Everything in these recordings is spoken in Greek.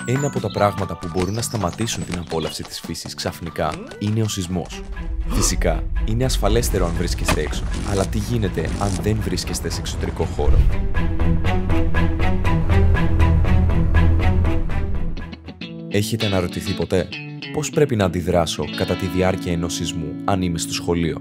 Ένα από τα πράγματα που μπορούν να σταματήσουν την απόλαυση της φύσης ξαφνικά είναι ο σεισμός. Φυσικά, είναι ασφαλέστερο αν βρίσκεστε έξω, αλλά τι γίνεται αν δεν βρίσκεστε σε εξωτερικό χώρο? Έχετε αναρωτηθεί ποτέ πώς πρέπει να αντιδράσω κατά τη διάρκεια ενός σεισμού αν είμαι στο σχολείο?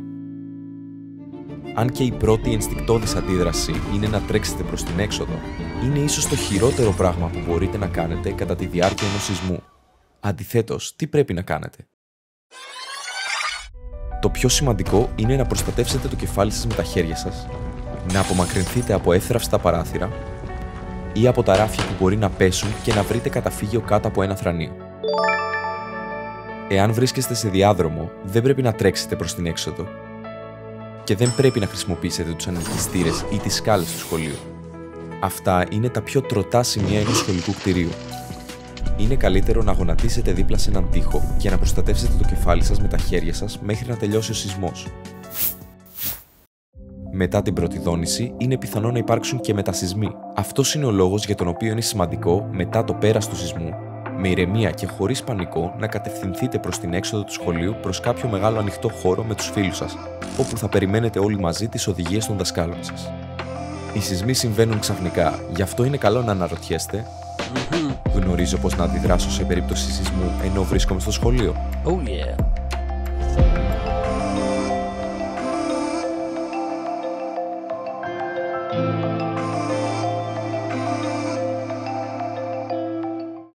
Αν και η πρώτη ενστικτώδης αντίδραση είναι να τρέξετε προς την έξοδο, είναι ίσως το χειρότερο πράγμα που μπορείτε να κάνετε κατά τη διάρκεια ενός σεισμού. Αντιθέτως, τι πρέπει να κάνετε? Το πιο σημαντικό είναι να προστατεύσετε το κεφάλι σας με τα χέρια σας, να απομακρυνθείτε από εύθραυστα παράθυρα ή από τα ράφια που μπορεί να πέσουν και να βρείτε καταφύγιο κάτω από ένα θρανίο. Εάν βρίσκεστε σε διάδρομο, δεν πρέπει να τρέξετε προς την έξοδο και δεν πρέπει να χρησιμοποιήσετε τους ανελκυστήρες ή τις σκάλες του σχολείου. Αυτά είναι τα πιο τροτά σημεία ενός σχολικού κτηρίου. Είναι καλύτερο να γονατίσετε δίπλα σε έναν τοίχο και να προστατεύσετε το κεφάλι σας με τα χέρια σας μέχρι να τελειώσει ο σεισμός. Μετά την πρώτη δόνηση, είναι πιθανό να υπάρξουν και μετασεισμοί. Αυτός είναι ο λόγος για τον οποίο είναι σημαντικό, μετά το πέρας του σεισμού, με ηρεμία και χωρίς πανικό, να κατευθυνθείτε προς την έξοδο του σχολείου προς κάποιο μεγάλο ανοιχτό χώρο με τους φίλους σας, όπου θα περιμένετε όλοι μαζί τις οδηγίες των δασκάλων σας. Οι σεισμοί συμβαίνουν ξαφνικά, γι' αυτό είναι καλό να αναρωτιέστε: γνωρίζω πώς να αντιδράσω σε περίπτωση σεισμού ενώ βρίσκομαι στο σχολείο? Oh yeah.